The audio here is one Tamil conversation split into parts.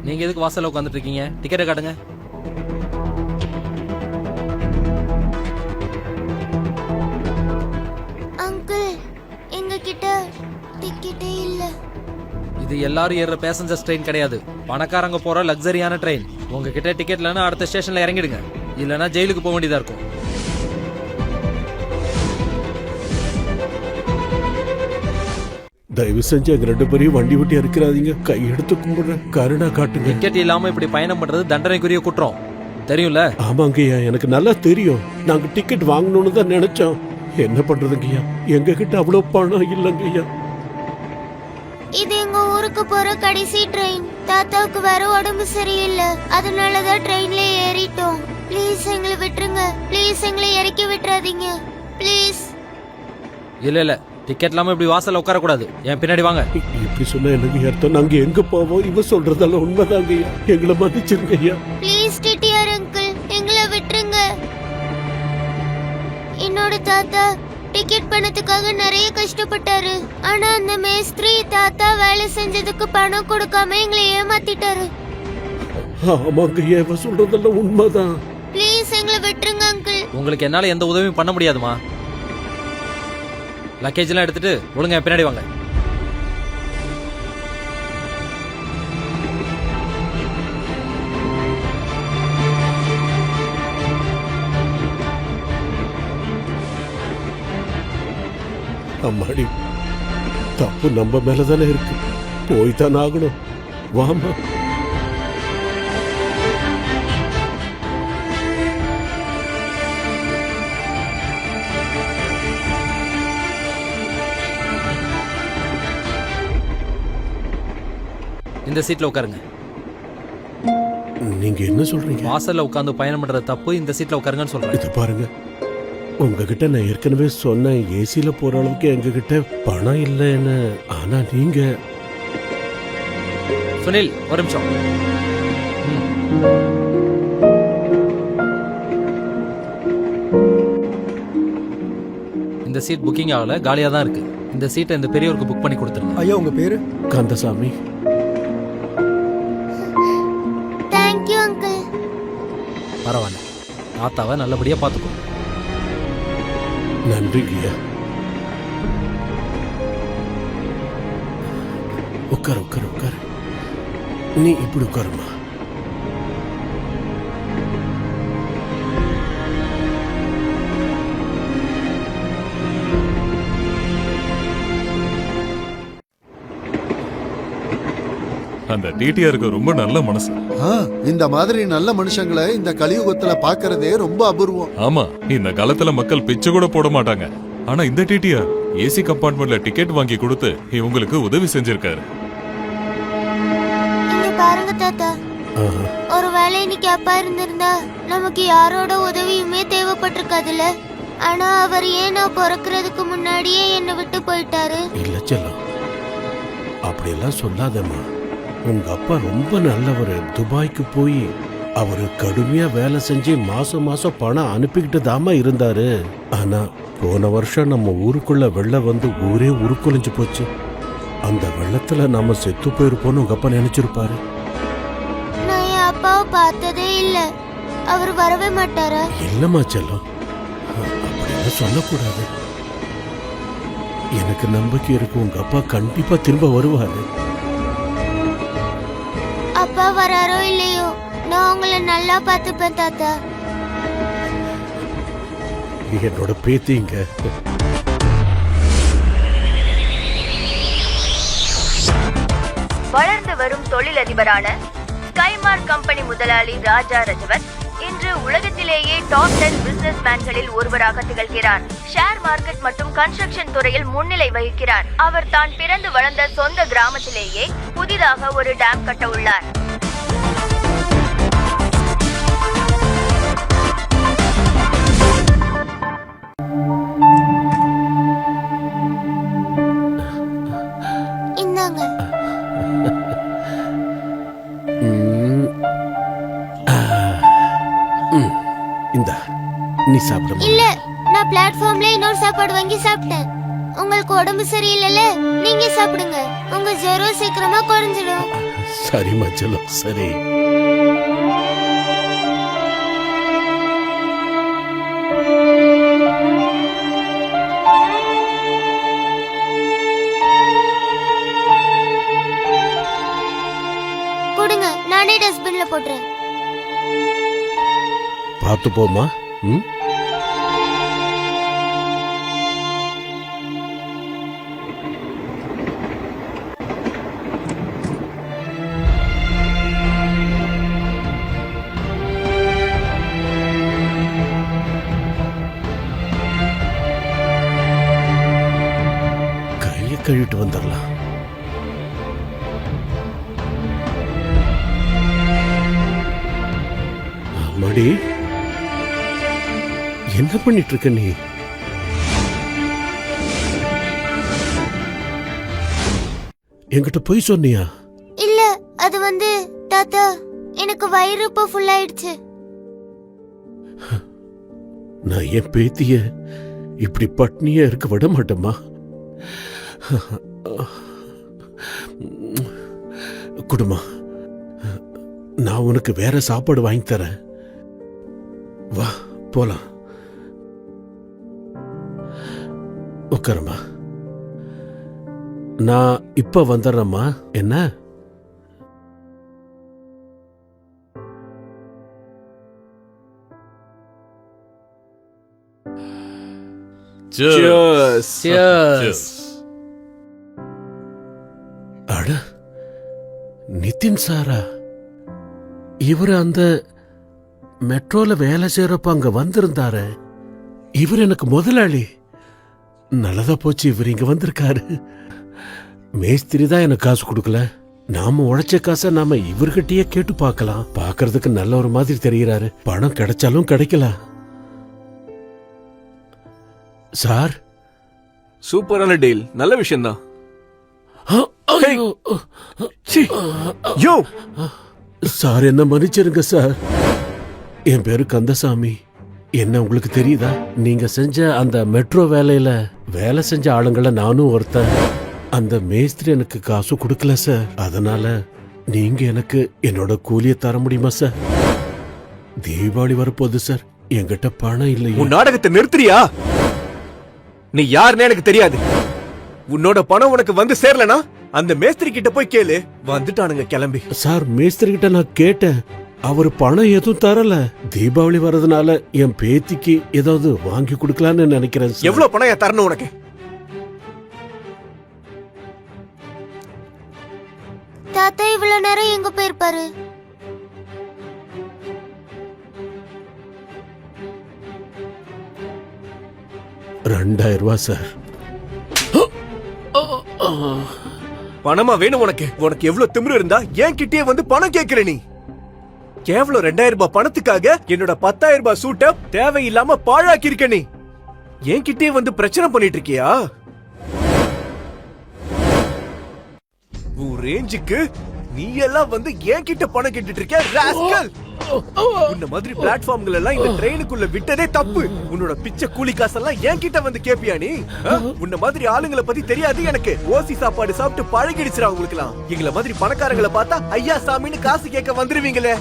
நீங்க எதுக்கு வாசல்ல உட்காந்துட்டு இருக்கீங்க? டிக்கெட்டை காட்டுங்க. அங்கிள், எங்க கிட்ட டிக்கெட்டே இல்ல. இது எல்லாரும் ஏறுற பேசஞ்சர்ஸ் ட்ரெயின் கிடையாது, பணக்காரங்க போற லக்ஸரியான ட்ரெயின். உங்ககிட்ட டிக்கெட் இல்லைன்னா அடுத்த ஸ்டேஷன்ல இறங்கிடுங்க, இல்லைன்னா ஜெயிலுக்கு போக வேண்டியதா இருக்கும். தயவு செஞ்சு எங்க 2 பேரையும் வண்டி விட்டு இருக்கிறாதீங்க. கையெடுத்து கும்பிடுறேன், கருணா காட்டுங்க. டிக்கெட் இல்லாம இப்படி பயணம் பண்றது தண்டனைக்குரிய குற்றம், தெரியும்ல? ஆமாங்கய்யா, எனக்கு நல்லா தெரியும். நாங்க டிக்கெட் வாங்கணும்னு தான் நினைச்சோம். என்ன பண்றதுங்கய்யா, எங்க கிட்ட அவ்வளவு பணம் இல்லைங்கய்யா. இது எங்க ஊருக்கு போற கடைசி ட்ரெயின். தாத்தாவுக்கு வேற உடம்பு சரியில்லை, அதனாலதான் ட்ரெயின்ல ஏறிட்டோம். ப்ளீஸ் எங்களை விட்டுருங்க, ப்ளீஸ் எங்களை இறக்கி விட்டுறாதீங்க, ப்ளீஸ். இல்ல டிக்கெட் இல்லாம இப்படி வாசல்ல உட்கார கூடாது. என் பின்னாடி வாங்க. இப்படி சொன்னா எனக்கு அர்த்தம் நாங்க எங்க போவோம்? இவ சொல்றதெல்லாம் உண்மைதாங்கய்யா, எங்களை மன்னிச்சிருங்கய்யா. ப்ளீஸ் டிடிஆர் அங்கிள், எங்களை விட்டுருங்க. என்னோட தாத்தா டிக்கெட் பணத்துக்காக நிறைய கஷ்டப்பட்டாரு. ஆனா அந்த மேஸ்திரி தாத்தா வேலை செஞ்சதுக்கு பணம் கொடுக்காம எங்களை ஏமாத்திட்டாரு. ஆமாங்கய்யா, இவ சொல்றதெல்லாம் உண்மைதான். ப்ளீஸ் எங்களை விட்டுருங்க அங்கிள். உங்களுக்கு என்னால எந்த உதவியும் பண்ண முடியாதுமா. லக்கேஜ் எல்லாம் எடுத்துட்டு ஒழுங்கா என் பின்னாடி வாங்க. அம்மாடி, தப்பு நம்ம மேலதானே இருக்கு, போய்தான் ஆகணும். வாமா. இந்த சீட்ல உட்காருங்க. நீங்க என்ன சொல்றீங்க? வாசல்ல உட்கார்ந்து பயணம் பண்ற தப்பு, இந்த சீட்ல உட்காருங்கன்னு சொல்றேன். இது பாருங்க, உங்ககிட்ட நான் ஏற்கனவே சொன்னேன், ஏசில போற அளவுக்கு எங்ககிட்ட பணம் இல்லைன்னு. ஆனா நீங்க சுனில், ஒரு நிமிஷம். இந்த சீட் புக்கிங் ஆகல, காலியா தான் இருக்கு. இந்த சீட்டை இந்த பெரியவருக்கு புக் பண்ணி கொடுத்துருங்க. ஐயா, உங்க பேரு? கந்தசாமி. Thank you uncle. பரவாயில்ல, தாத்தாவை நல்லபடியா பாத்துக்கோ. நன்றிங்கய்யா. உட்காரு உட்காரு உட்காரு. நீ இப்படி உட்காருமா. அந்த டிடிஆருக்கு ரொம்ப நல்ல மனசு. இந்த மாதிரி நல்ல மனுஷங்களை இந்த கலியுகத்துல பாக்குறதே ரொம்ப அபூர்வம். ஆமா, இந்த காலத்துல மக்கள் பிச்சை கூட போட மாட்டாங்க. ஆனா இந்த டிடிஆர் ஏசி கம்பார்ட்மெண்ட்ல டிக்கெட் வாங்கி கொடுத்து இவங்களுக்கு உதவி செஞ்சிருக்காரு. இங்க பாருங்க தாத்தா, ஒருவேளை இன்னைக்கு அப்பா இருந்திருந்தா நமக்கு யாரோட உதவியுமே தேவைப்பட்டிருக்காதுல்ல. ஆனா அவர் ஏன் நான் பிறக்கிறதுக்கு முன்னாடியே என்னை விட்டு போயிட்டாரு. இல்ல செல்லம், அப்படியெல்லாம் சொல்லாதம்மா. உங்க அப்பா ரொம்ப நல்லவர். துபாய்க்கு போய் அவரு கடுமையா வேலை செஞ்சு மாசம் மாசம் பணம் அனுப்பிக்கிட்டு தாமா இருந்தாரு. ஆனா போன வருஷம் நம்ம ஊருக்குள்ள வெள்ளம் வந்து ஊரே உருக்குலைஞ்சு போச்சு. அந்த வெள்ளத்துல நாம செத்து போயிருப்போன்னு உங்க அப்பா நினைச்சிருப்பாரு. நான் என் அப்பாவை பார்த்ததே இல்ல. அவர் வரவே மாட்டாரா? இல்லம்மா செல்லம், அப்படியெல்லாம் சொல்லக்கூடாது. எனக்கு நம்பிக்கை இருக்கு, உங்க அப்பா கண்டிப்பா திரும்ப வருவாரு. அப்பா வராரோ இல்லையோ, நான் உங்களை நல்லா பார்த்துப்பேன் தாத்தா. என்னோட பேத்திங்க. வளர்ந்து வரும் தொழிலதிபரான ஸ்கைமார்க் கம்பெனி முதலாளி ராஜா ரஜவன் இன்று உலகத்திலேயே டாப் 10 பிசினஸ் மேன்களில் ஒருவராக திகழ்கிறார். ஷேர் மார்க்கெட் மற்றும் கன்ஸ்ட்ரக்ஷன் துறையில் முன்னிலை வகிக்கிறார். அவர் தான் பிறந்து வளர்ந்த சொந்த கிராமத்திலேயே புதிதாக ஒரு டேம் கட்ட உள்ளார். இந்தாங்க. இந்தா, நீ சாப்பிட. இல்ல, நான் பிளாட்ஃபார்ம்ல இன்னொரு சாப்பாடு வாங்கி சாப்பிட்டேன். உங்களுக்கு உடம்பு சரியில்லைல, நீங்க சாப்பிடுங்க. உங்க ஜுரம் சீக்கிரமா குறைஞ்சிடும். சரி மச்சலம் சரி. கொடுங்க, நானே டஸ்ட்பின்ல போட்டுறேன். பார்த்து போமா. ம். கையை கழுவிட்டு வந்துடலாம். மடி, என்ன பண்ணிட்டு இருக்க நீ? என்கிட்ட போய் சொன்னியா? இல்ல, அது வந்து தாத்தா, எனக்கு வயிறு இப்ப ஃபுல் ஆயிடுச்சு. நான் என் பேத்திய இப்படி பட்னியா இருக்க விட மாட்டேம்மா. குடுமா, நான் உனக்கு வேற சாப்பாடு வாங்கி தரேன். வா போலாம். உட்காரம்மா. நான் இப்ப வந்துடுறேம்மா. என்ன? Cheers. Cheers. அட, நிதின் சாரா? இவர் அந்த மெட்ரோல வேலை செய்யறப்ப அங்க வந்திருந்தாரு. இவர் எனக்கு முதலாளி. நல்லதா போச்சு இவர் இங்க வந்திருக்காரு. மேஸ்திரி தான் எனக்கு காசு கொடுக்கல. நாம உழைச்ச காசை நாம இவர்கிட்டயே கேட்டு பார்க்கலாம். பார்க்கறதுக்கு நல்ல ஒரு மாதிரி தெரிகிறாரு. பணம் கிடைச்சாலும் கிடைக்கலாம். சார், சூப்பரான டீல். நல்ல விஷயம்தான். ஐயோ. யோ, சார் என்ன மன்னிச்சிருங்க சார். என் பேரு கந்தசாமி. என்ன உங்களுக்கு தெரியுதா? நீங்க செஞ்ச அந்த மெட்ரோ வேலையில வேலை செஞ்ச ஆளுங்கள நானும் ஒருத்தன். அந்த மேஸ்திரி எனக்கு காசு கொடுக்கல சார். அதனால நீங்க எனக்கு என்னோட கூலிய தர முடியுமா சார்? தீபாவளி வரப்போகுது சார். என்கிட்ட பணம் இல்லையே. உன் நாடகத்தை நிறுத்துறியா? நீ யாருன்னு எனக்கு தெரியாது. உன்னோட பணம் உனக்கு வந்து சேரலனா அந்த மேஸ்திரி கிட்ட போய் கேளு. வந்துட்டானுங்க கிளம்பி. சார், மேஸ்திரி கிட்ட நான் கேட்டேன். அவர் பணம் எதுவும் தரல. தீபாவளி வர்றதுனால என் பேத்திக்கு ஏதாவது வாங்கி கொடுக்கலான்னு நினைக்கிறேன் சார். எவ்வளவு பணம் தரணும் உனக்கு? தாத்தா இவ்வளவு நேரம் எங்க போயிருப்பாரு? $2000 சார். பணமா வேணும் உனக்கு? உனக்கு எவ்வளவு திமிரு இருந்தா ஏன் கிட்டே வந்து பணம் கேக்குற நீ? கேவலம் 2000 ரூபாய் பணத்துக்காக என்னோட 10,000 ரூபாய் சூட்ட தேவையில்லாம பாழாக்கி இருக்க நீ. ஏன் கிட்டே வந்து பிரச்சனை பண்ணிட்டு இருக்கியா? உன் ரேஞ்சுக்கு நீ எல்லாம் வந்து ஏன் கிட்ட பணம் கேட்டுட்டு இருக்க ராஸ்கல். உன்ன மாதிரி பிளாட்ஃபார்ம்கள் எல்லாம் இந்த ட்ரெயினுக்குள்ள விட்டதே தப்பு. உன்னோட பிச்சை கூலி காசெல்லாம் ஏன் கிட்ட வந்து கேப்பியா நீ? உன்ன மாதிரி ஆளுங்களை பத்தி தெரியாது எனக்கு. ஓசி சாப்பாடு சாப்பிட்டு பழகிடுச்சுடா உங்களுக்குலாம். எங்களை மாதிரி பணக்காரங்களை பார்த்தா ஐயா சாமின்னு காசு கேட்க வந்துருவீங்களே.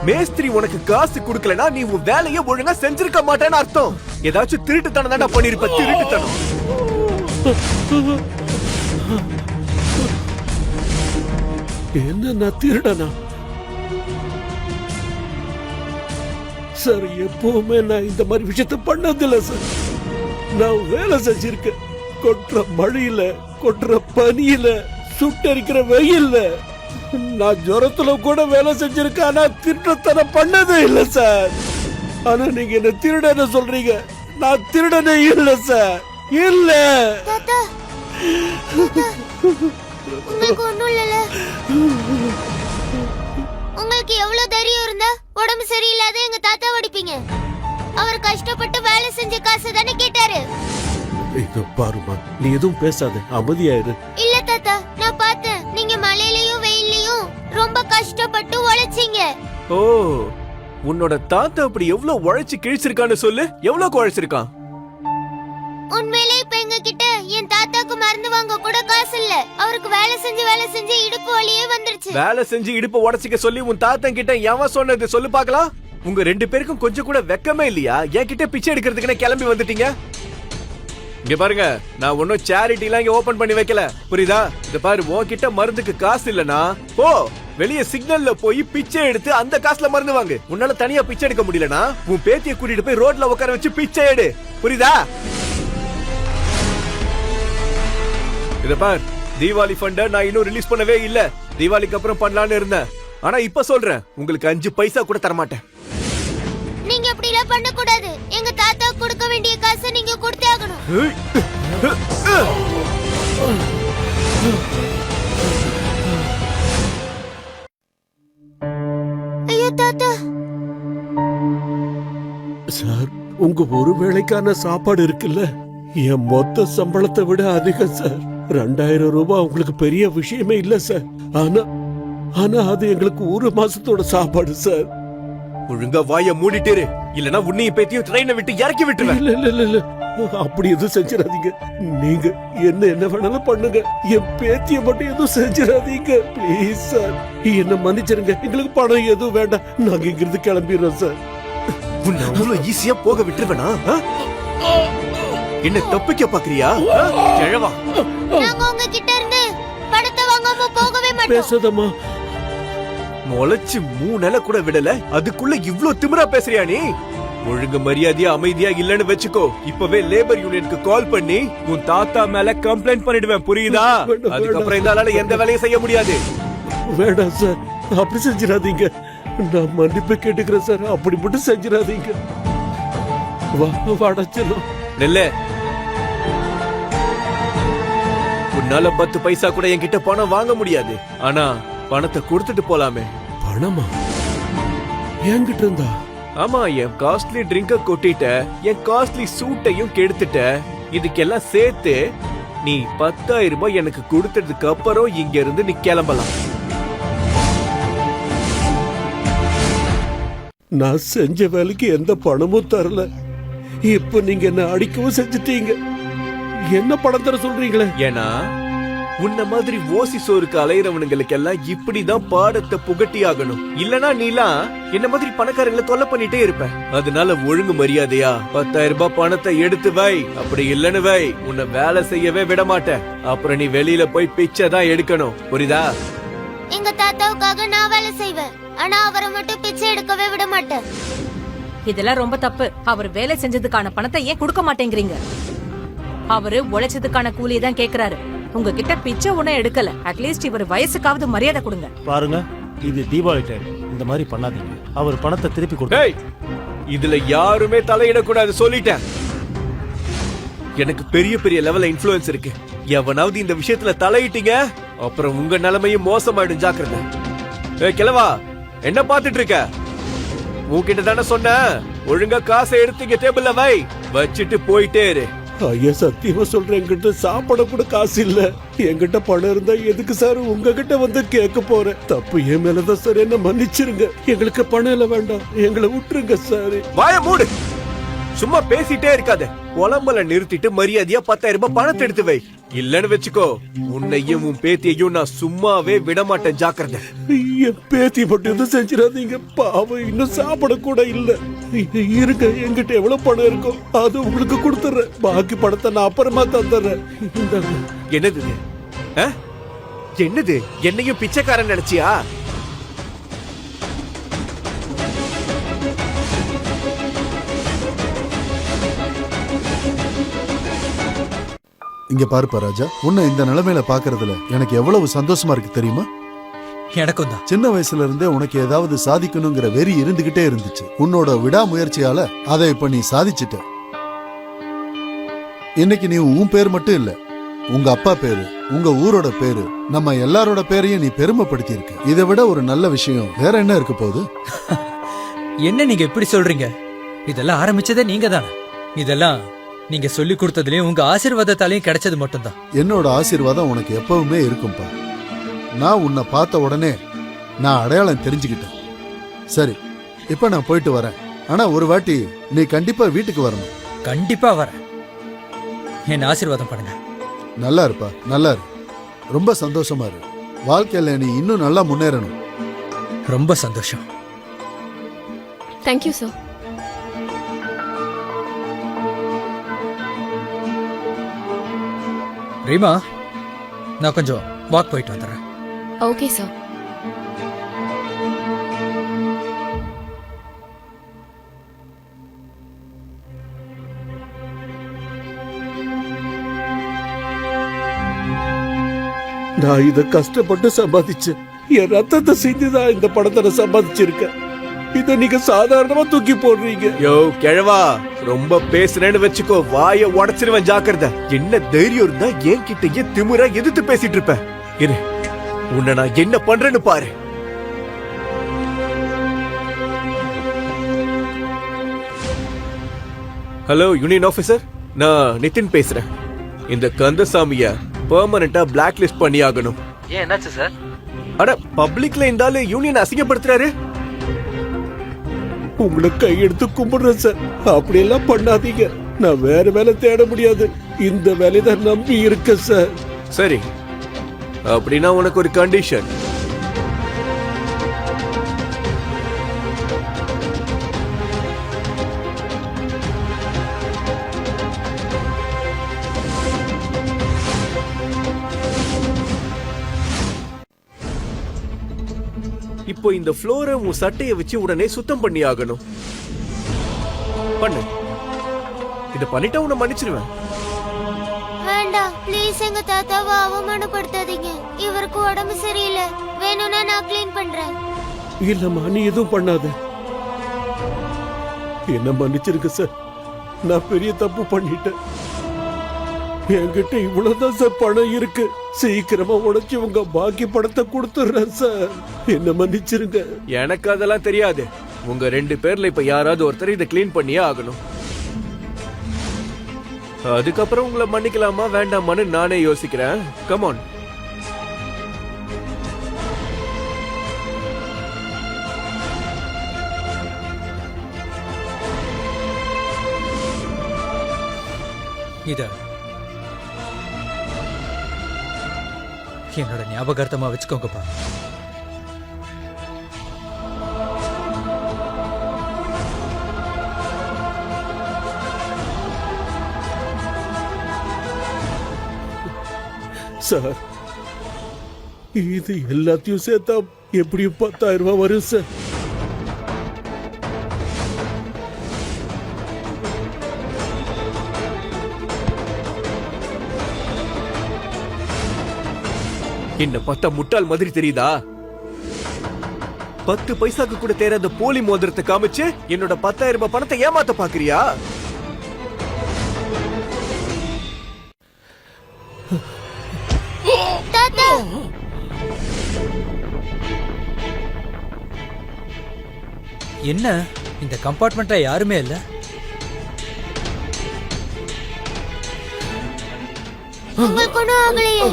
மேஸ்திரி உனக்கு காசு கொடுக்கலனா நீ உன் வேலையை ஒழுங்கா செஞ்சிருக்க மாட்டேன்னு அர்த்தம். ஏதாச்சும் திருட்டுத்தனம் தானே பண்ணிருப்ப. திருட்டுத்தனம். என்ன நான் திருடனா? சார், எப்பவுமே நான் இந்த மாதிரி விஷயத்த பண்ணதில்ல சார். நான் வேலை செஞ்சிருக்கேன். கொட்டுற மழையில, கொட்டுற பனியில, சுட்டரிக்கிற வெயில்ல. நான் ஜுரத்துல கூட வேலை செஞ்சிருக்கேன். ஆனா திருட்டத்தனம் பண்ணதே இல்ல சார். ஆனா நீங்க என்ன திருடன சொல்றீங்க. நான் திருடனே இல்ல சார். இல்ல. தாத்தா, உங்களுக்கு ஒண்ணும் இல்லல? உங்களுக்கு எவ்வளவு தைரியம் இருந்தா உடம்பு சரியில்லாத எங்க தாத்தா அடிப்பீங்க? அவர் கஷ்டப்பட்டு வேலை செஞ்ச காசு தானே கேட்டாரு. இதோ பாருமா, நீ எதுவும் பேசாத, அமைதியாயிரு. இல்ல தாத்தா, நான் பார்த்தேன். நீங்க மழையிலயும் வெயிலையும் ரொம்ப கஷ்டப்பட்டு உழைச்சீங்க. ஓ, உன்னோட தாத்தா அப்படி எவ்வளவு உழைச்சு கிழிச்சிருக்கான்னு சொல்லு. எவ்வளவு உழைச்சிருக்கான்? உண்மையிலே இப்ப எங்க கிட்ட என் தாத்தாக்கு மருந்து வாங்க கூட காசு இல்ல. அவருக்கு வேலை செஞ்சு இடுப்பு வலியே வந்துருச்சு. வேலை செஞ்சு இடுப்பு உடைச்சிக்க சொல்லி உன் தாத்தன் கிட்ட எவன் சொன்னது சொல்லு பாக்கலாம். உங்க 2 பேருக்கும் கொஞ்சம் கூட வெக்கமே இல்லையா? என்கிட்ட பிச்சை எடுக்கிறதுக்குன்னு கிளம்பி வந்துட்டீங்க. இங்க பாருங்க, நான் ஒன்னும் சேரிட்டி எல்லாம் இங்க ஓபன் பண்ணி வைக்கல, புரியுதா? இத பாரு, உன்கிட்ட மருந்துக்கு காசு இல்லனா போ வெளிய சிக்னல்ல போய் பிச்சை எடுத்து அந்த காசுல மருந்து வாங்கு. உன்னால தனியா பிச்சை எடுக்க முடியலனா உன் பேத்தியை கூட்டிட்டு போய் ரோட்ல உட்கார வச்சு பிச்சை எடு, புரியுதா? இத பாரு, தீபாவளி ஃபண்ட நான் இன்னும் ரிலீஸ் பண்ணவே இல்ல. தீபாவளிக்கு அப்புறம் பண்ணலாம்னு இருந்தேன். ஆனா இப்ப சொல்றேன், உங்களுக்கு 5 பைசா கூட தர மாட்டேன். நீங்க அப்படி எல்லாம் பண்ண கூடாது. எங்க தாத்தா கொடுக்க வேண்டிய காசை நீங்க கொடுத்தே ஆகணும். ஐயோ தாத்தா. சார், உங்க ஒரு வேளைக்கான சாப்பாடு இருக்குல்ல, என் மொத்த சம்பளத்தை விட அதிகம் சார். 2000 ரூபாய் உங்களுக்கு பெரிய விஷயமே இல்ல சார். ஆனா அது எங்களுக்கு 1 மாசத்தோட சாப்பாடு சார். ஒழுங்கா வாய மூடிட்டு, இல்லனா உன்னையும் பேத்தியும் ட்ரெயினை விட்டு இறக்கி விட்டுருவேன். இல்ல அப்படி எதுவும் செஞ்சிடாதீங்க. நீங்க என்ன வேணாலும் பண்ணுங்க, என் பேத்திய மட்டும் எதுவும் செஞ்சிடாதீங்க ப்ளீஸ் சார். என்ன மன்னிச்சிருங்க, எங்களுக்கு பணம் எதுவும் வேண்டாம், நாங்க இங்கிருந்து கிளம்பிடுறோம் சார். உன்னை அவ்வளவு ஈஸியா போக விட்டுருவேனா? என்ன தப்பிக்க பாக்குறியா? கிழவா, நாங்க உங்க கிட்ட இருந்து பணத்தை வாங்காம போகவே மாட்டோம். பேசாதம்மா. முளைச்சு 3 நாள கூட விடல, அதுக்குள்ள இவ்ளோ திமிரா பேசுறியா நீ? ஒழுங்கு மரியாதையா அமைதியா இல்லன்னு வெச்சுக்கோ. இப்பவே லேபர் யூனியனுக்கு கால் பண்ணி உன் தாத்தா மேல கம்ப்ளைண்ட் பண்ணிடுவேன், புரியுதா? அதுக்கப்புறம் இந்த ஆளால எந்த வேலையும் செய்ய முடியாது. வேண்டாம் சார், அப்படி செஞ்சிடாதீங்க. நான் மன்னிப்பு கேட்டுக்கிறேன் சார், அப்படி மட்டும் செஞ்சிடாதீங்க. வாடச்சலும் நெல்ல, உன்னால 10 பைசா கூட என்கிட்ட பணம் வாங்க முடியாது. ஆனா பணத்தை கொடுத்துட்டு போலாமே. பணமா? என்கிட்ட இருந்தா? ஆமா, என் காஸ்ட்லி ட்ரிங்க கொட்டிட்ட, என் காஸ்ட்லி சூட்டையும் கெடுத்துட்ட. இதுக்கெல்லாம் சேர்த்து நீ 10,000 ரூபாய் எனக்கு கொடுத்ததுக்கு அப்புறம் இங்க இருந்து நீ கிளம்பலாம். நான் செஞ்ச வேலைக்கு எந்த பணமும் தரல. இப்ப நீங்க என்ன அடிக்கவும் செஞ்சுட்டீங்க. என்ன பணம் தர சொல்றீங்களே? ஏன்னா உன்ன மாதிரி ஓசி சோறுக்கு அலையிறவனுங்களுக்கு எல்லாம் இப்படிதான் பாடத்தை புகட்டி ஆகணும். இல்லனா நீலாம் என்ன மாதிரி பணக்காரங்களை தொல்லை பண்ணிட்டே இருப்ப. அதனால ஒழுங்கு மரியாதையா 10,000 ரூபாய் பணத்தை எடுத்து வை. அப்படி இல்லன்னு வை, உன்னை வேலை செய்யவே விட மாட்டேன். அப்புறம் நீ வெளியில போய் பிச்சை தான் எடுக்கணும், புரியுதா? எங்க தாத்தாவுக்காக நான் வேலை செய்வேன், ஆனா அவரை மட்டும் பிச்சை எடுக்கவே விட மாட்டேன். இதெல்லாம் ரொம்ப தப்பு. அவர் வேலை செஞ்சதுக்கான பணத்தை ஏன் கொடுக்க மாட்டேங்கிறீங்க? அவரு உழைச்சதுக்கான கூலியை தான் கேக்குறாரு. உங்ககிட்ட பிச்சை ஒன்னும் எடுக்கல. அட்லீஸ்ட் இவர் வயசுக்காவது மரியாதை கொடுங்க. பாருங்க, இது தீபாவளி டைம், இந்த மாதிரி பண்ணாதீங்க. அவர் பணத்தை திருப்பி கொடுங்க. இதுல யாருமே தலையிடக்கூடாது சொல்லிட்டேன். எனக்கு பெரிய பெரிய லெவல்ல இன்ஃப்ளூயன்ஸ் இருக்கு. எவனாவது இந்த விஷயத்துல தலையிட்டீங்க, அப்புறம் உங்க நிலைமையும் மோசமாயிடும், ஜாக்கிரதை. கிழவா, என்ன பாத்துட்டு இருக்க? உன்கிட்ட தானே சொன்ன, ஒழுங்கா காசை எடுத்தீங்க டேபிள்ல வை, வச்சிட்டு போயிட்டே இரு. ஐயா, சத்தியமா சொல்றேன், என்கிட்ட சாப்பிட கூட காசு இல்ல. என்கிட்ட பணம் இருந்தா எதுக்கு சார் உங்ககிட்ட வந்து கேட்க போறேன்? தப்பு என் மேலதான் சார், என்ன மன்னிச்சிருங்க. எங்களுக்கு பணம் இல்ல, வேண்டாம், எங்களை விட்டுருங்க சார். வாய மூடு, சும்மா பேசிட்டே இருக்காத. புலம்பல நிறுத்திட்டு மரியாதையா 10,000 ரூபாய் பணத்தை எடுத்து வை. இல்லன்னு வெச்சுக்கோ, உன்னையும் உன் பேத்தியையும் நான் சும்மாவே விட மாட்டேன், ஜாக்கிரதை. என் பேத்தி மட்டும் எதுவும் செஞ்சிடாதீங்க, பாவம் இன்னும் சாப்பிட கூட இல்ல. இருங்க, என்கிட்ட எவ்வளவு பணம் இருக்கும் அது உங்களுக்கு கொடுத்துறேன். பாக்கி பணத்தை நான் அப்புறமா தந்துடுறேன். என்னது இது? என்னது? என்னையும் பிச்சைக்காரன் நினைச்சியா? இங்க பாருப்பா ராஜா, உன்னை இந்த நிலைமையில பாக்குறதுல எனக்கு எவ்வளவு சந்தோஷமா இருக்கு தெரியுமா? எனக்கும் தான். சின்ன வயசுல இருந்தே உனக்கு ஏதாவது சாதிக்கணுங்கிற வெறி இருந்துகிட்டே இருந்துச்சு. உன்னோட விடாமுயற்சியால அதை இப்ப நீ சாதிச்சிட்ட. இன்னைக்கு நீ உன் பேர் மட்டும் இல்ல, உங்க அப்பா பேரு, உங்க ஊரோட பேரு, நம்ம எல்லாரோட பேரையும் நீ பெருமைப்படுத்தி இருக்க. இதை விட ஒரு நல்ல விஷயம் வேற என்ன இருக்க போகுது? என்ன நீங்க எப்படி சொல்றீங்க? இதெல்லாம் ஆரம்பிச்சதே நீங்க தானே. இதெல்லாம் நீங்க சொல்லி கொடுத்ததுலயும் உங்க ஆசீர்வாதத்தாலையும் கிடைச்சது மட்டும்தான். என்னோட ஆசீர்வாதம் உனக்கு எப்பவுமே இருக்கும்பா. நான் உன்னை பார்த்த உடனே நான் அடையாளம் தெரிஞ்சுக்கிட்டேன். சரி, இப்ப நான் போயிட்டு வரேன். ஆனா ஒரு வாட்டி நீ கண்டிப்பா வீட்டுக்கு வரணும். கண்டிப்பா வரேன். என்ன ஆசீர்வாதம் பண்ணுங்க. நல்லா இருப்பா, நல்லா இரு. ரொம்ப சந்தோஷமா இரு. வாழ்க்கையில நீ இன்னும் நல்லா முன்னேறணும். ரொம்ப சந்தோஷம். Thank you sir. ரீமா, நான் கொஞ்சம் வாக் போயிட்டு வந்துடுறேன். Okay sir. நான் இத கஷ்டப்பட்டு சம்பாதிச்சேன். என் ரத்தத்தை சிந்திதான் இந்த பணத்தை நான் சம்பாதிச்சிருக்கேன். இத நீங்க சாதாரணமா தூக்கி போடுறீங்க. யோ கிழவா, ரொம்ப பேசுறேன்னு வச்சுக்கோ, வாய உடைச்சிருவேன், ஜாக்கிரதை. என்ன தைரியம் இருந்தா என்கிட்டயே திமிரா எதிர்த்து பேசிட்டு இருப்ப. இரு, உன்னை நான் என்ன பண்றேன்னு பாரு. ஹலோ யூனியன் ஆபீசர், நான் நிதின் பேசுறேன். இந்த கந்தசாமிய பெர்மனண்டா பிளாக் லிஸ்ட் பண்ணி ஆகணும். ஏன் என்னாச்சு சார்? அட, பப்ளிக்ல இந்த ஆளு யூனியன் அசிங்கப்படுத்துறாரு. உங்களை கையெடுத்து கும்பிடுறேன் சார். அப்படியெல்லாம் பண்ணாதீங்க. நான் வேற வேலை தேட முடியாது. இந்த வேலையை தான் நம்பி இருக்கேன் சார். சரி, அப்படின்னா உனக்கு ஒரு கண்டிஷன். இப்போ இந்த ஃப்ளோரை உன் சட்டையை வச்சு உடனே சுத்தம் பண்ணி ஆகணும். பண்ணு. இத பண்ணிட்டா உன்னை மன்னிச்சிருவேன். வேண்டாம், ப்ளீஸ் எங்க தாத்தாவை அவமானப்படுத்தாதீங்க. இவருக்கு உடம்பு சரியில்லை. வேணும்னா நான் க்ளீன் பண்றேன். இல்லம்மா, நீ எதுவும் பண்ணாத. என்ன மன்னிச்சிருக்க சார். நான் பெரிய தப்பு பண்ணிட்டேன். என்கிட்ட இவ்வளவுதான் சார் பணம் இருக்கு. சீக்கிரமா உடைச்சு உங்க பாக்கி பணத்தை கொடுத்துறேன் சார். என்ன மன்னிச்சிருங்க. எனக்கு அதெல்லாம் தெரியாது. உங்க 2 பேர்ல இப்ப யாராவது ஒருத்தர் இதை கிளீன் பண்ணியே ஆகணும். அதுக்கப்புறம் உங்களை மன்னிக்கலாமா வேண்டாமான்னு நானே யோசிக்கிறேன். கமான். இத என்னோட ஞாபகார்த்தமா வச்சுக்கோங்கப்பா. சார், இது எல்லாத்தையும் சேர்த்தா எப்படியும் 10,000 ரூபாய் வரும் சார். என்ன பார்த்தா முட்டாள் மாதிரி தெரியுதா? 10 பைசாக்கு கூட தேராத போலி மோதிரத்தை காமிச்சு என்னோட 10,000 ரூபாய் பணத்தை ஏமாத்த பாக்குறியா? தாத்தா, என்ன இந்த கம்பார்ட்மெண்ட்ல யாருமே இல்ல? உங்களுக்கு ஒண்ணும் ஆகலையே?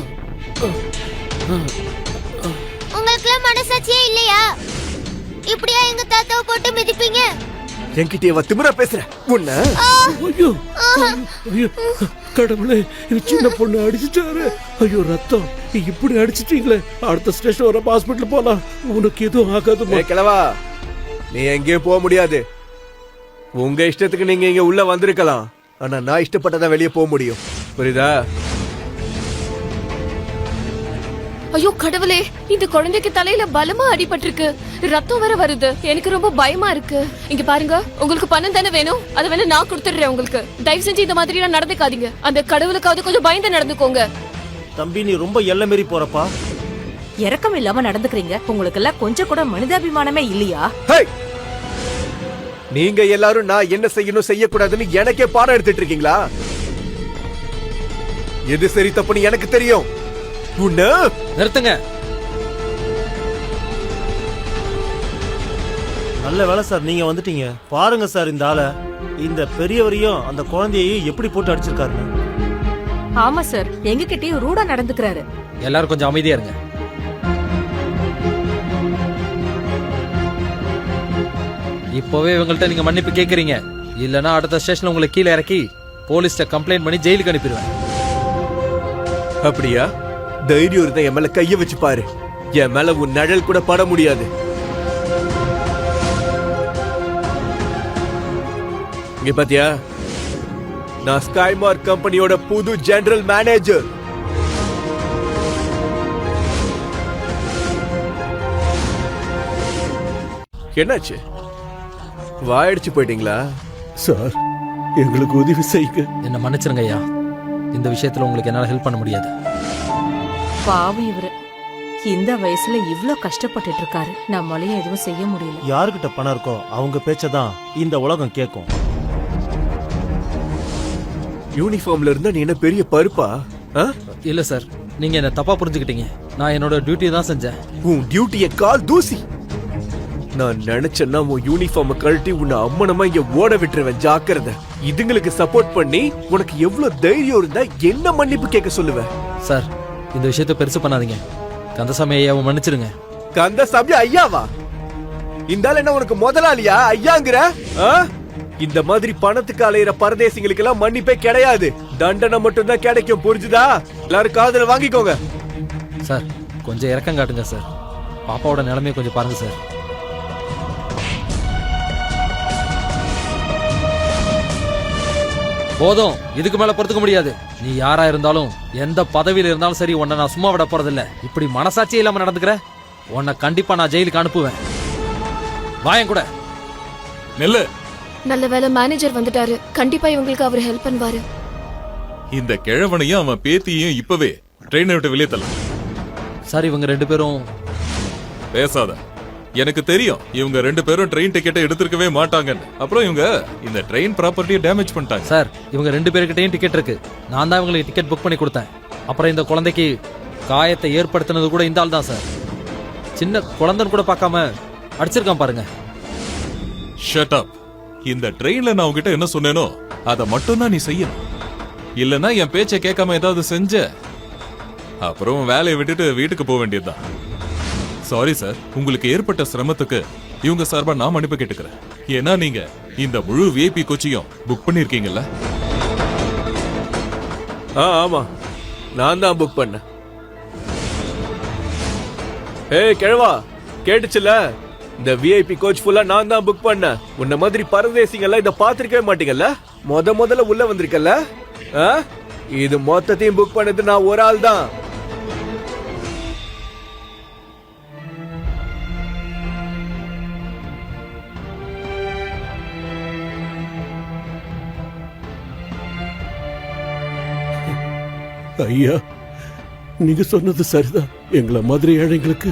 உங்களுக்குலாம் மனசாட்சியே இல்லையா? இப்படியா எங்க தாத்தாவை போட்டு மிதிப்பீங்க? என்கிட்ட திமிரா பேசுற உன்ன? ஐயோ ஐயோ, கடவுளே, சின்ன பொண்ணு அடிச்சுட்டாரு. ஐயோ, ரத்தம். இப்படி அடிச்சிட்டீங்களே. அடுத்த ஸ்டேஷன் வர ஹாஸ்பிட்டல் போலாம். உனக்கு எதுவும் ஆகாதுமா. கிழவா, நீ எங்கேயும் போக முடியாது. உங்க இஷ்டத்துக்கு நீங்க இங்க உள்ள வந்திருக்கலாம். ஆனா நான் இஷ்டப்பட்டதான் வெளியே போக முடியும். புரியுதா? ஐயோ கடவுளே, இந்த குழந்தைக்கு தலையில பலமா அடிபட்டிருக்கு. ரத்தம் வர வருது. எனக்கு ரொம்ப பயமா இருக்கு. இங்க பாருங்க, உங்களுக்கு பணம் தானே வேணும்? அதை வேணா நான் கொடுத்துடுறேன் உங்களுக்கு. தயவு செஞ்சு இந்த மாதிரி எல்லாம் நடந்துக்காதீங்க. அந்த கடவுளுக்காவது கொஞ்சம் பயந்து நடந்துக்கோங்க. தம்பி, நீ ரொம்ப எல்லை மீறி போறப்பா. இறக்கம் இல்லாம நடந்துக்கிறீங்க. உங்களுக்கு எல்லாம் கொஞ்சம் கூட மனிதாபிமானமே இல்லையா? நீங்க எல்லாரும் நான் என்ன செய்யணும் செய்யக்கூடாதுன்னு எனக்கே பாடம் எடுத்துட்டு இருக்கீங்களா? எது சரி தப்புன்னு எனக்கு தெரியும். நிறுத்துங்க. நல்ல வேலை சார், நீங்க வந்துட்டீங்க. பாருங்க சார், இந்த ஆளை, இந்த பெரியவரையும் அந்த குழந்தையையும் எப்படி போட்டு அடிச்சிருக்காருன்னு. ஆமா சார், எங்க கிட்டயும் ரூடா நடந்துக்கிறாரு. எல்லாரும் கொஞ்சம் அமைதியா இருங்க. இப்போவே இவங்கள்ட்ட நீங்க மன்னிப்பு கேக்குறீங்க. இல்லனா அடுத்த ஸ்டேஷன்ல உங்களை கீழே இறக்கி போலீஸ்ட கம்ப்ளைண்ட் பண்ணி ஜெயிலுக்கு அனுப்பிடுவேன். அப்படியா? தைரியம் இருந்தா என் மேல கைய வச்சு பாரு. என் மேல உன் நிழல் கூட பட முடியாது. இங்க பாத்தியா, நான் ஸ்கைமார்க் கம்பெனியோட புது ஜெனரல் மேனேஜர். என்னாச்சு? வாயடிச்சு போயிட்டீங்களா? சார், எங்களுக்கு உதவி செய்யுங்க. என்ன மன்னிச்சிருங்க ஐயா, இந்த விஷயத்துல உங்களுக்கு என்னால ஹெல்ப் பண்ண முடியாது. பாவம் இவரு இந்த வயசுல இவ்ளோ கஷ்டப்பட்டுட்டு இருக்காரு. நம்மளால எதுவும் செய்ய முடியல. யாருக்கிட்ட பணம் இருக்கோ அவங்க பேச்சதான் இந்த உலகம் கேட்கும். யூனிஃபார்ம்ல இருந்தா நீ என்ன பெரிய பருப்பா? இல்ல சார், நீங்க என்ன தப்பா புரிஞ்சுக்கிட்டீங்க. நான் என்னோட டியூட்டியை தான் செஞ்சேன். உன் டியூட்டிய கால் தூசி. நான் நினைச்சேன்னா உன் யூனிஃபார்ம கழட்டி உன்னை அம்மனமா இங்க ஓட விட்டுருவேன். ஜாக்கிரதை. இதுங்களுக்கு சப்போர்ட் பண்ணி உனக்கு எவ்வளவு தைரியம் இருந்தா என்ன மன்னிப்பு கேட்க சொல்லுவேன்? சார், இந்த விஷயத்தை பெருசு பண்ணாதீங்க. கந்தசாமி ஐயாவை மன்னிச்சிருங்க. கந்தசாமி ஐயாவா? இந்த ஆள் என்ன உனக்கு முதலாளியா ஐயாங்கிற? இந்த மாதிரி பணத்துக்கு அலையிற பரதேசிங்களுக்கு எல்லாம் மன்னிப்பே கிடையாது. தண்டனை மட்டும் தான் கிடைக்கும். புரிஞ்சுதா? எல்லாரும் காதுல வாங்கிக்கோங்க. சார், கொஞ்சம் இறக்கம் காட்டுங்க சார். பாப்பாவோட நிலைமையை கொஞ்சம் பாருங்க சார். போதும், இதுக்கு மேல பொறுத்துக்க முடியாது. நீ யாரா இருந்தாலும் எந்த பதவியில இருந்தாலும் சரி, உன்னை நான் சும்மா விட போறதில்ல. இப்படி மனசாட்சியே இல்லாம நடந்துக்கிற உன்னை கண்டிப்பா நான் ஜெயிலுக்கு அனுப்புவேன். வாயன் கூட நெல்லு. நல்ல வேளை மேனேஜர் வந்துட்டாரு. கண்டிப்பா இவங்களுக்கு அவர் ஹெல்ப் பண்ணுவாரு. இந்த கிழவனையும் அவன் பேத்தியையும் இப்பவே ட்ரெயினை விட்டு வெளியே தள்ள. சார், இவங்க 2 பேரும் பேசாத. எனக்கு தெரியும் இவங்க 2 பேரும் ட்ரெயின் டிக்கெட்டை எடுத்திருக்கவே மாட்டாங்கன்னு. அப்புறம் இவங்க இந்த ட்ரெயின் ப்ராப்பர்ட்டியை டேமேஜ் பண்ணிட்டாங்க. சார், இவங்க 2 பேருக்கிட்டையும் டிக்கெட் இருக்கு. நான் தான் இவங்களுக்கு டிக்கெட் புக் பண்ணி கொடுத்தேன். அப்புறம் இந்த குழந்தைக்கு காயத்தை ஏற்படுத்தினது கூட இந்த ஆள் தான் சார். சின்ன குழந்தைன்னு கூட பார்க்காம அடிச்சிருக்கான் பாருங்க. Shut up. இந்த ட்ரெயின்ல நான் உங்ககிட்ட என்ன சொன்னேனோ அதை மட்டும் தான் நீ செய்யணும். இல்லனா என் பேச்சை கேட்காம ஏதாவது செஞ்ச அப்புறம் வேலையை விட்டுட்டு வீட்டுக்கு போக வேண்டியதுதான். சாரி சார், உங்களுக்கு ஏற்பட்ட சிரமத்துக்கு இவங்க சார்பா நான் மன்னிப்பு கேட்டுக்கிறேன். ஏன்னா நீங்க இந்த முழு விஐபி கோச்சையும் புக் பண்ணிருக்கீங்கல்ல? ஆமா, நான் தான் புக் பண்ணேன். ஏய் கிழவா, கேட்டுச்சுல? இந்த விஐபி கோச் ஃபுல்லா நான் தான் புக் பண்ணேன். உன்ன மாதிரி பரதேசிங்க எல்லாம் இத பாத்திருக்கவே மாட்டீங்கல்ல. முதல்ல உள்ள வந்திருக்கல. இது மொத்தத்தையும் புக் பண்ணது நான் ஒரு ஆள் தான். ஐயா, நீங்க சொன்னது சரிதான். எங்களை மாதிரி ஏழைங்களுக்கு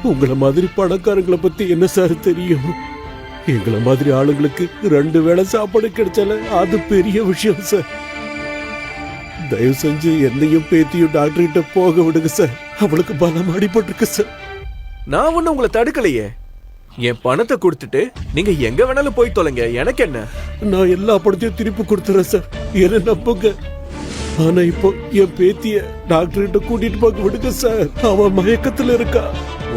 உங்களை மாதிரி பணக்காரங்களை பத்தி என்ன சார் தெரியும்? எங்களை மாதிரி ஆளுங்களுக்கு 2 வேளை சாப்பாடு கிடைச்சால அது பெரிய விஷயம் சார். தயவு செஞ்சு என்னையும் பேத்தியும் டாக்டர் கிட்ட போக விடுங்க சார். அவளுக்கு பலம் அடிபட்டிருக்கு சார். நான் ஒண்ணு உங்களை தடுக்கலையே. என் பணத்தை கொடுத்துட்டு நீங்க எங்க வேணாலும் போய் தொலைங்க, எனக்கு என்ன? நான் எல்லா பணத்தையும் திருப்பி கொடுத்துறேன் சார், என்ன நம்புங்க. ஆனா இப்போ என் பேத்திய டாக்டர் கிட்ட கூட்டிட்டு போக விடுங்க சார். அவ மயக்கத்துல இருக்கா.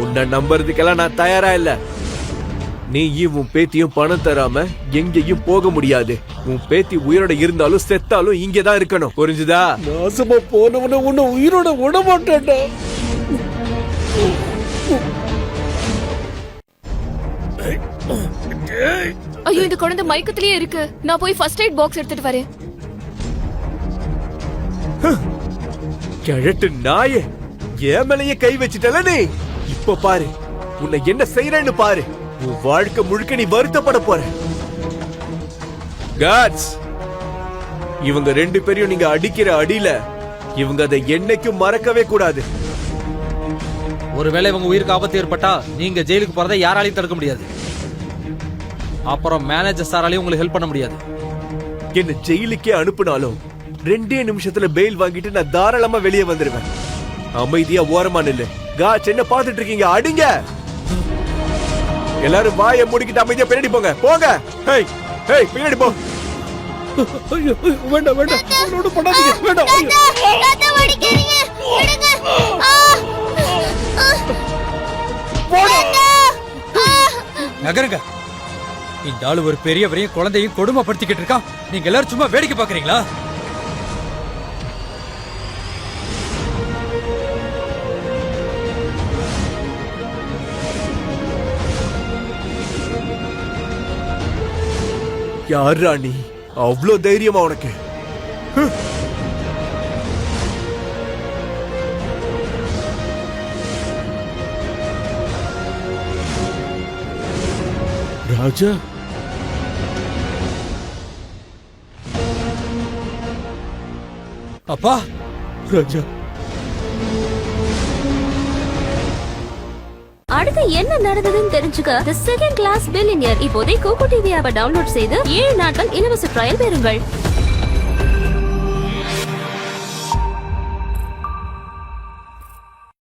உன்னை நம்புறதுக்கெல்லாம் நான் தயாரா இல்ல. நீயும் உன் பேத்தியும் பணம் தராம எங்கேயும் போக முடியாது. உன் பேத்தி உயிரோட இருந்தாலும் செத்தாலும் இங்கதான் இருக்கணும். புரிஞ்சுதா? நாசமா போனவன உன்னை உயிரோட விட மாட்டேன்டா. ஐயோ, இந்த குழந்தை மயக்கத்திலேயே இருக்கு. நான் போய் ஃபர்ஸ்ட் எய்ட் பாக்ஸ் எடுத்துட்டு வரேன். கிழட்டு நாயே, என் மேலேயே கை வச்சிட்டல நீ. இப்ப பாரு உன்னை என்ன செய்யறேன்னு பாரு. உன் வாழ்க்கை முழுக்க நீ வருத்தப்பட போற. காட்ஸ், இவங்க 2 பேரையும் நீங்க அடிக்கிற அடியில இவங்க அதை என்னைக்கும் மறக்கவே கூடாது. ஒருவேளை இவங்க உயிருக்கு ஆபத்து ஏற்பட்டா நீங்க ஜெயிலுக்கு போறதை யாராலையும் தடுக்க முடியாது. அப்புறம் மேனேஜர் சாராலையும் உங்களுக்கு ஹெல்ப் பண்ண முடியாது. என்ன ஜெயிலுக்கே அனுப்புனாலும் 2 நிமிஷத்துல பெயில் வாங்கிட்டு நான் தாராளமா வெளியே வந்துருவேன். அமைதியா ஓரமா நில்லு. காட்ஸ், என்ன பாத்துட்டு இருக்கீங்க? அடிங்க. எல்லாரும் வாயை மூடிக்கிட்டு அமைதியா பின்னாடி போங்க. போங்க. ஹேய் ஹேய், பின்னாடி போ. ஐயோ, வேண்டாம் வேண்டாம், அவனோட பண்ணாதீங்க. வேண்டாம். நகருங்க. இந்த ஆளு ஒரு பெரியவரையும் குழந்தையும் கொடுமைப்படுத்திக்கிட்டு இருக்கான். நீங்க எல்லாரும் சும்மா வேடிக்கை பாக்குறீங்களா? யாரா நீ? அவ்வளோ தைரியமா உனக்கு? ராஜா, அப்பா, ராஜா, அடுத்து என்ன நடந்ததுன்னு தெரிஞ்சுக்க The Second Class Billionaire இப்போதே கோகோ டிவி ஆப்பை டவுன்லோட் செய்து 7 நாட்கள் இலவச ட்ரையல் பெறுங்கள்.